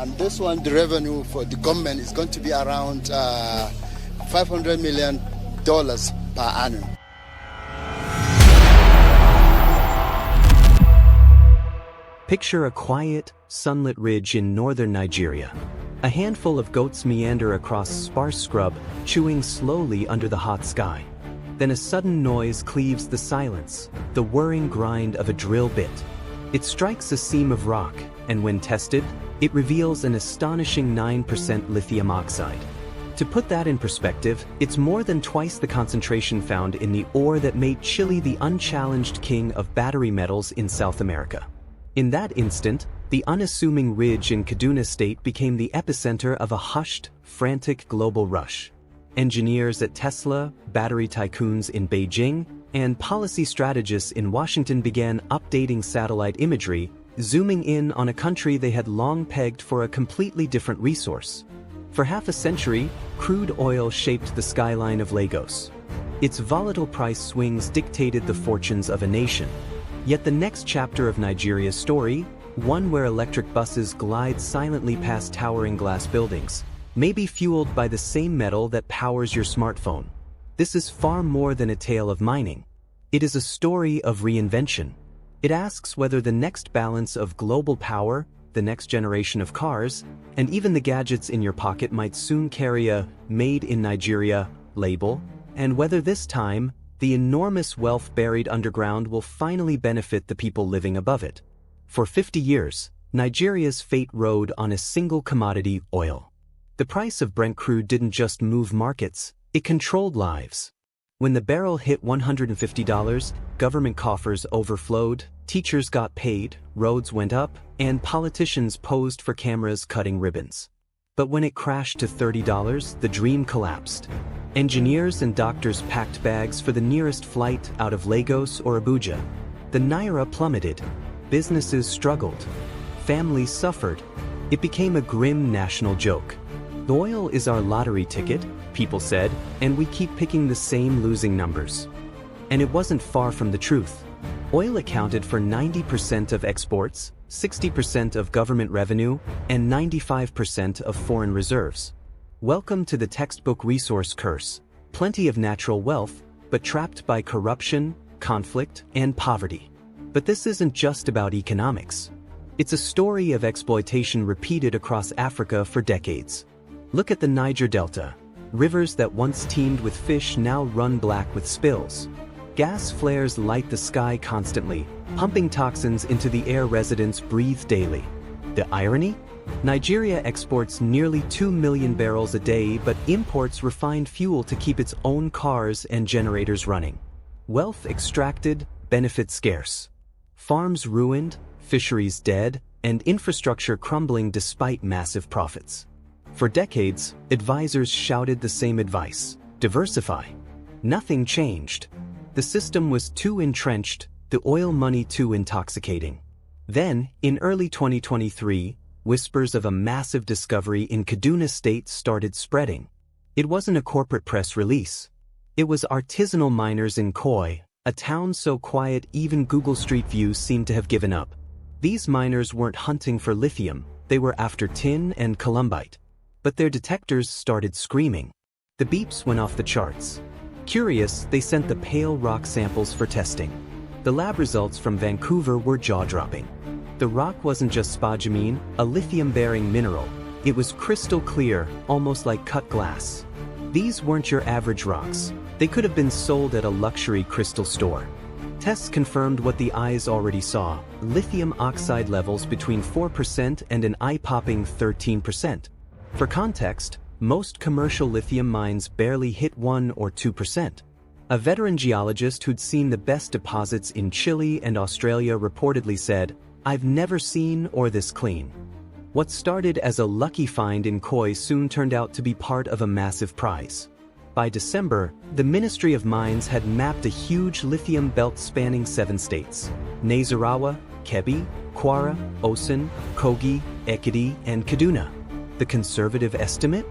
And this one, the revenue for the government is going to be around $500 million per annum. Picture a quiet, sunlit ridge in northern Nigeria. A handful of goats meander across sparse scrub, chewing slowly under the hot sky. Then a sudden noise cleaves the silence, the whirring grind of a drill bit. It strikes a seam of rock, and when tested, it reveals an astonishing 9% lithium oxide. To put that in perspective, it's more than twice the concentration found in the ore that made Chile the unchallenged king of battery metals in South America. In that instant, the unassuming ridge in Kaduna State became the epicenter of a hushed, frantic global rush. Engineers at Tesla, battery tycoons in Beijing, and policy strategists in Washington began updating satellite imagery, zooming in on a country they had long pegged for a completely different resource. For half a century, crude oil shaped the skyline of Lagos. Its volatile price swings dictated the fortunes of a nation. Yet the next chapter of Nigeria's story, one where electric buses glide silently past towering glass buildings, may be fueled by the same metal that powers your smartphone. This is far more than a tale of mining. It is a story of reinvention. It asks whether the next balance of global power, the next generation of cars, and even the gadgets in your pocket might soon carry a "Made in Nigeria" label, and whether this time, the enormous wealth buried underground will finally benefit the people living above it. For 50 years, Nigeria's fate rode on a single commodity: oil. The price of Brent crude didn't just move markets, it controlled lives. When the barrel hit $150, government coffers overflowed, teachers got paid, roads went up, and politicians posed for cameras cutting ribbons. But when it crashed to $30, the dream collapsed. Engineers and doctors packed bags for the nearest flight out of Lagos or Abuja. The naira plummeted. Businesses struggled. Families suffered. It became a grim national joke. Oil is our lottery ticket, people said, and we keep picking the same losing numbers. And it wasn't far from the truth. Oil accounted for 90% of exports, 60% of government revenue, and 95% of foreign reserves. Welcome to the textbook resource curse. Plenty of natural wealth, but trapped by corruption, conflict, and poverty. But this isn't just about economics. It's a story of exploitation repeated across Africa for decades. Look at the Niger Delta. Rivers that once teemed with fish now run black with spills. Gas flares light the sky constantly, pumping toxins into the air residents breathe daily. The irony? Nigeria exports nearly 2 million barrels a day but imports refined fuel to keep its own cars and generators running. Wealth extracted, benefits scarce. Farms ruined, fisheries dead, and infrastructure crumbling despite massive profits. For decades, advisors shouted the same advice: diversify. Nothing changed. The system was too entrenched, the oil money too intoxicating. Then, in early 2023, whispers of a massive discovery in Kaduna State started spreading. It wasn't a corporate press release. It was artisanal miners in Koi, a town so quiet even Google Street View seemed to have given up. These miners weren't hunting for lithium, they were after tin and columbite. But their detectors started screaming. The beeps went off the charts. Curious, they sent the pale rock samples for testing. The lab results from Vancouver were jaw-dropping. The rock wasn't just spodumene, a lithium-bearing mineral. It was crystal clear, almost like cut glass. These weren't your average rocks. They could have been sold at a luxury crystal store. Tests confirmed what the eyes already saw: lithium oxide levels between 4% and an eye-popping 13%. For context, most commercial lithium mines barely hit 1 or 2%. A veteran geologist who'd seen the best deposits in Chile and Australia reportedly said, "I've never seen or this clean." What started as a lucky find in Koi soon turned out to be part of a massive prize. By December, the Ministry of Mines had mapped a huge lithium belt spanning 7 states: Nasarawa, Kebbi, Kwara, Osun, Kogi, Ekiti, and Kaduna. The conservative estimate?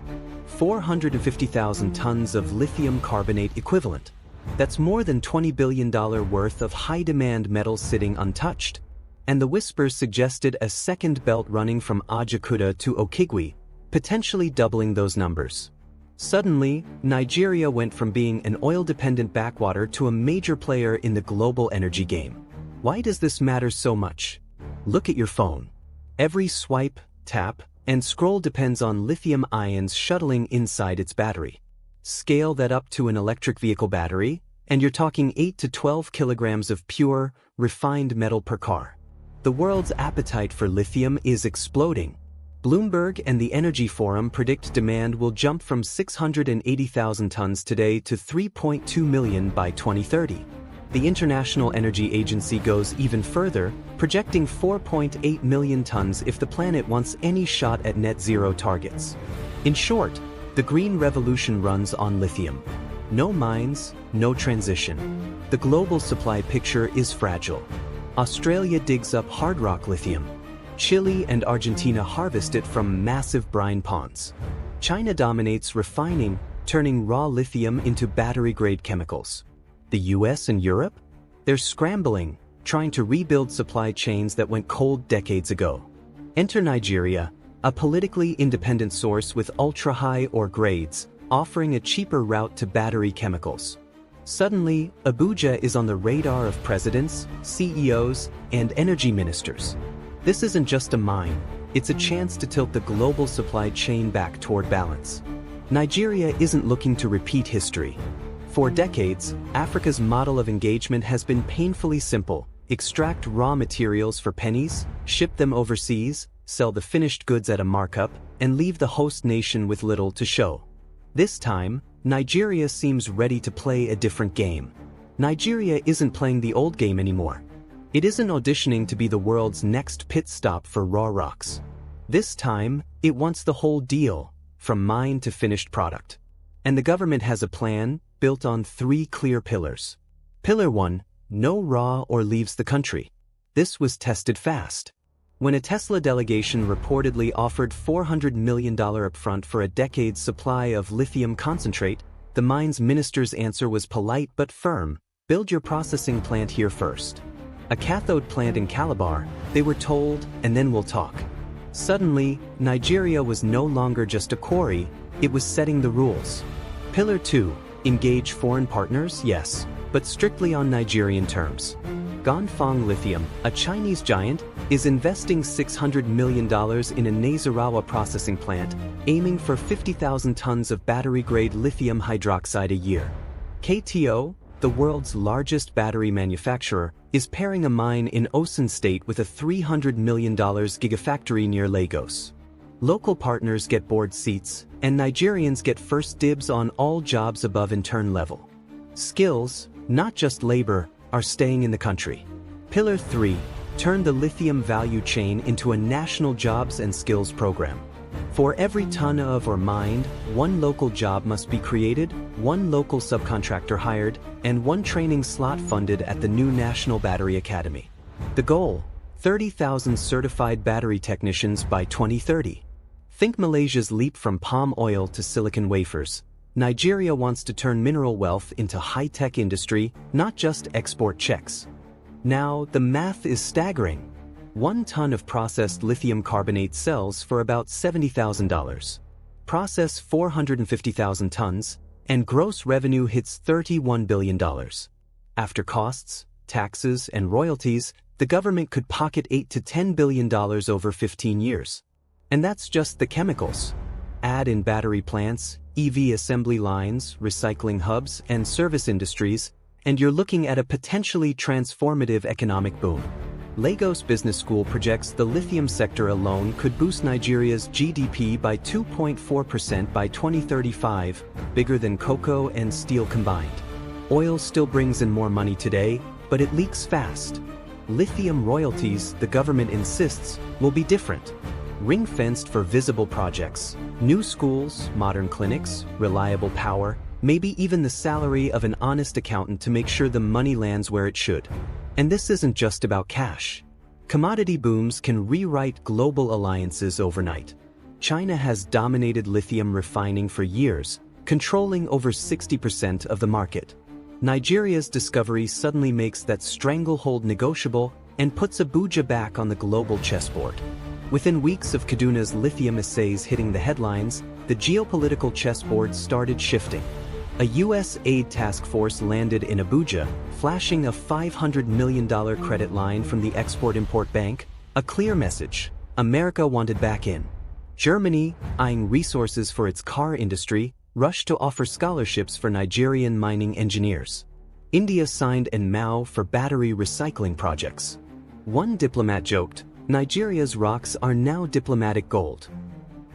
450,000 tons of lithium carbonate equivalent. That's more than $20 billion worth of high-demand metals sitting untouched. and the whispers suggested a second belt running from Ajaokuta to Okigwe, potentially doubling those numbers. Suddenly, Nigeria went from being an oil-dependent backwater to a major player in the global energy game. Why does this matter so much? Look at your phone. Every swipe, tap, and scroll depends on lithium ions shuttling inside its battery. Scale that up to an electric vehicle battery, and you're talking 8 to 12 kilograms of pure, refined metal per car. The world's appetite for lithium is exploding. Bloomberg and the Energy Forum predict demand will jump from 680,000 tons today to 3.2 million by 2030. The International Energy Agency goes even further, projecting 4.8 million tons if the planet wants any shot at net zero targets. In short, the green revolution runs on lithium. No mines, no transition. The global supply picture is fragile. Australia digs up hard rock lithium. Chile and Argentina harvest it from massive brine ponds. China dominates refining, turning raw lithium into battery-grade chemicals. The US and Europe? They're scrambling, trying to rebuild supply chains that went cold decades ago. Enter Nigeria, a politically independent source with ultra-high ore grades, offering a cheaper route to battery chemicals. Suddenly, Abuja is on the radar of presidents, CEOs, and energy ministers. This isn't just a mine, it's a chance to tilt the global supply chain back toward balance. Nigeria isn't looking to repeat history. For decades, Africa's model of engagement has been painfully simple: extract raw materials for pennies, ship them overseas, sell the finished goods at a markup, and leave the host nation with little to show. This time, Nigeria seems ready to play a different game. Nigeria isn't playing the old game anymore. It isn't auditioning to be the world's next pit stop for raw rocks. This time, it wants the whole deal, from mine to finished product. And the government has a plan built on 3 clear pillars. Pillar 1, no raw ore leaves the country. This was tested fast. When a Tesla delegation reportedly offered $400 million upfront for a decade's supply of lithium concentrate, the mine's minister's answer was polite but firm: build your processing plant here first. A cathode plant in Calabar, they were told, and then we'll talk. Suddenly, Nigeria was no longer just a quarry, it was setting the rules. Pillar 2, engage foreign partners, yes, but strictly on Nigerian terms. Ganfeng Lithium, a Chinese giant, is investing $600 million in a Nasarawa processing plant, aiming for 50,000 tons of battery-grade lithium hydroxide a year. KTO, the world's largest battery manufacturer, is pairing a mine in Osun State with a $300 million gigafactory near Lagos. Local partners get board seats, and Nigerians get first dibs on all jobs above intern level. Skills, not just labor, are staying in the country. Pillar 3, turn the lithium value chain into a national jobs and skills program. For every ton of or mined, 1 local job must be created, 1 local subcontractor hired, and 1 training slot funded at the new National Battery Academy. The goal: 30,000 certified battery technicians by 2030. Think Malaysia's leap from palm oil to silicon wafers. Nigeria wants to turn mineral wealth into high-tech industry, not just export checks. Now, the math is staggering. 1 ton of processed lithium carbonate sells for about $70,000. Process 450,000 tons, and gross revenue hits $31 billion. After costs, taxes, and royalties, the government could pocket $8 to $10 billion over 15 years. And that's just the chemicals. Add in battery plants, EV assembly lines, recycling hubs, and service industries, and you're looking at a potentially transformative economic boom. Lagos Business School projects the lithium sector alone could boost Nigeria's GDP by 2.4% by 2035, bigger than cocoa and steel combined. Oil still brings in more money today, but it leaks fast. Lithium royalties, the government insists, will be different. Ring-fenced for visible projects, new schools, modern clinics, reliable power, maybe even the salary of an honest accountant to make sure the money lands where it should. And this isn't just about cash. Commodity booms can rewrite global alliances overnight. China has dominated lithium refining for years, controlling over 60% of the market. Nigeria's discovery suddenly makes that stranglehold negotiable, and puts Abuja back on the global chessboard. Within weeks of Kaduna's lithium essays hitting the headlines, the geopolitical chessboard started shifting. A U.S. aid task force landed in Abuja, flashing a $500 million credit line from the Export-Import Bank, a clear message: America wanted back in. Germany, eyeing resources for its car industry, rushed to offer scholarships for Nigerian mining engineers. India signed an MoU for battery recycling projects. One diplomat joked, "Nigeria's rocks are now diplomatic gold."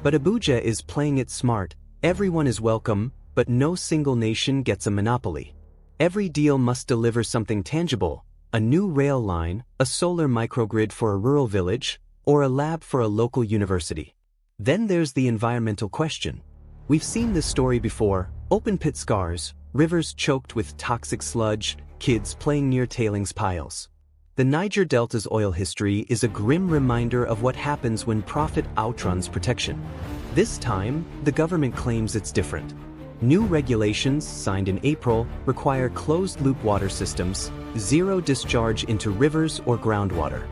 But Abuja is playing it smart. Everyone is welcome, but no single nation gets a monopoly. Every deal must deliver something tangible: a new rail line, a solar microgrid for a rural village, or a lab for a local university. Then there's the environmental question. We've seen this story before: open-pit scars, rivers choked with toxic sludge, kids playing near tailings piles. The Niger Delta's oil history is a grim reminder of what happens when profit outruns protection. This time, the government claims it's different. New regulations, signed in April, require closed-loop water systems, zero discharge into rivers or groundwater.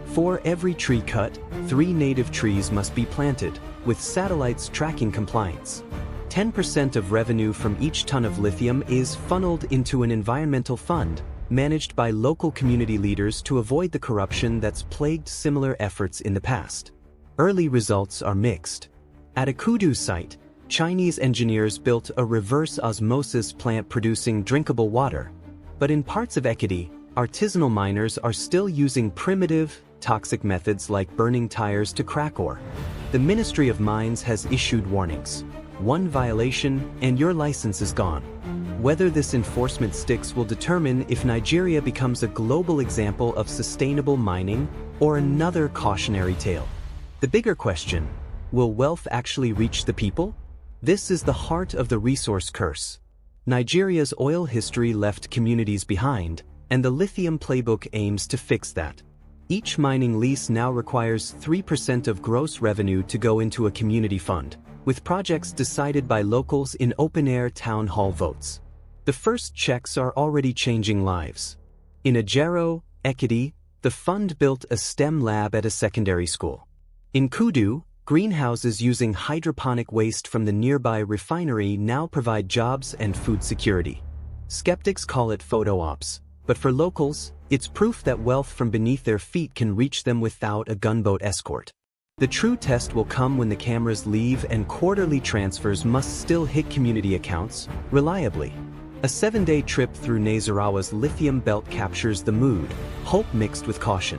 For every tree cut, 3 native trees must be planted, with satellites tracking compliance. 10% of revenue from each ton of lithium is funneled into an environmental fund, managed by local community leaders to avoid the corruption that's plagued similar efforts in the past. Early results are mixed. At a Kudu site, Chinese engineers built a reverse osmosis plant producing drinkable water. But in parts of Ekiti, artisanal miners are still using primitive, toxic methods like burning tires to crack ore. The Ministry of Mines has issued warnings. One violation, and your license is gone. Whether this enforcement sticks will determine if Nigeria becomes a global example of sustainable mining or another cautionary tale. The bigger question: will wealth actually reach the people? This is the heart of the resource curse. Nigeria's oil history left communities behind, and the lithium playbook aims to fix that. Each mining lease now requires 3% of gross revenue to go into a community fund, with projects decided by locals in open-air town hall votes. The first checks are already changing lives. In Ajero, Ekiti, the fund built a STEM lab at a secondary school. In Kudu, greenhouses using hydroponic waste from the nearby refinery now provide jobs and food security. Skeptics call it photo ops, but for locals, it's proof that wealth from beneath their feet can reach them without a gunboat escort. The true test will come when the cameras leave and quarterly transfers must still hit community accounts, reliably. A 7-day trip through Nasarawa's lithium belt captures the mood, hope mixed with caution.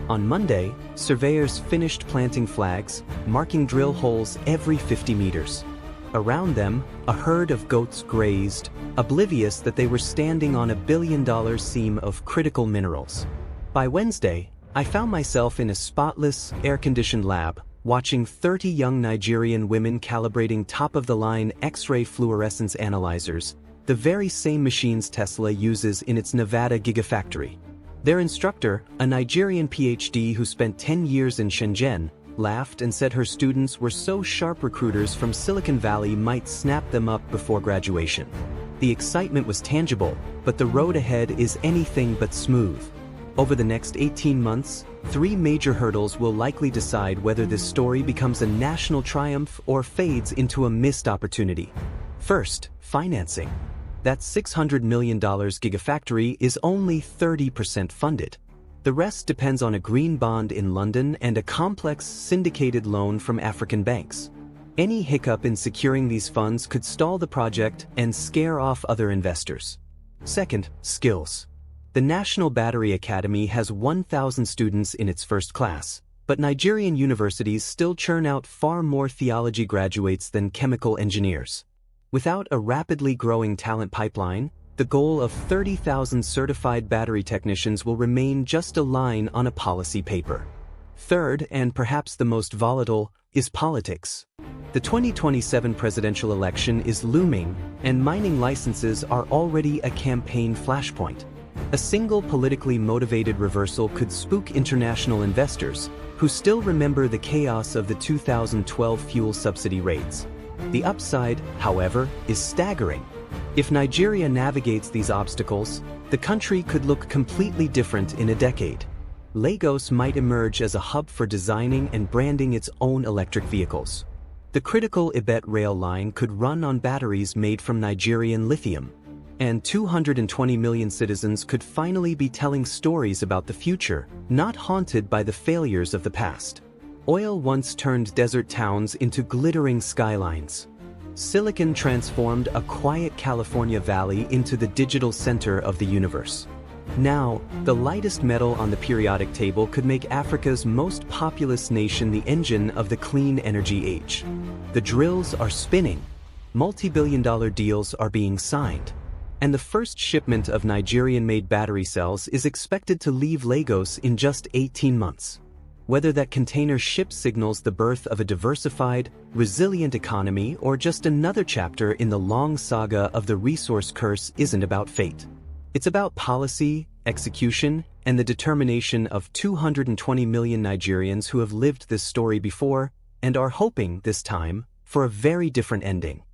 On Monday, surveyors finished planting flags, marking drill holes every 50 meters. Around them, a herd of goats grazed, oblivious that they were standing on $1 billion seam of critical minerals. By Wednesday, I found myself in a spotless, air-conditioned lab, watching 30 young Nigerian women calibrating top-of-the-line X-ray fluorescence analyzers, the very same machines Tesla uses in its Nevada gigafactory. Their instructor, a Nigerian PhD who spent 10 years in Shenzhen, laughed and said her students were so sharp recruiters from Silicon Valley might snap them up before graduation. The excitement was tangible, but the road ahead is anything but smooth. Over the next 18 months, 3 major hurdles will likely decide whether this story becomes a national triumph or fades into a missed opportunity. First, financing. That $600 million gigafactory is only 30% funded. The rest depends on a green bond in London and a complex syndicated loan from African banks. Any hiccup in securing these funds could stall the project and scare off other investors. Second, skills. The National Battery Academy has 1,000 students in its first class, but Nigerian universities still churn out far more theology graduates than chemical engineers. Without a rapidly growing talent pipeline, the goal of 30,000 certified battery technicians will remain just a line on a policy paper. Third, and perhaps the most volatile, is politics. The 2027 presidential election is looming, and mining licenses are already a campaign flashpoint. A single politically motivated reversal could spook international investors, who still remember the chaos of the 2012 fuel subsidy raids. The upside, however, is staggering. If Nigeria navigates these obstacles, the country could look completely different in a decade. Lagos might emerge as a hub for designing and branding its own electric vehicles. The critical Ibeto rail line could run on batteries made from Nigerian lithium, and 220 million citizens could finally be telling stories about the future, not haunted by the failures of the past. Oil once turned desert towns into glittering skylines. Silicon transformed a quiet California valley into the digital center of the universe. Now, the lightest metal on the periodic table could make Africa's most populous nation the engine of the clean energy age. The drills are spinning, multi-billion-dollar deals are being signed, and the first shipment of Nigerian-made battery cells is expected to leave Lagos in just 18 months. Whether that container ship signals the birth of a diversified, resilient economy or just another chapter in the long saga of the resource curse isn't about fate. It's about policy, execution, and the determination of 220 million Nigerians who have lived this story before and are hoping, this time, for a very different ending.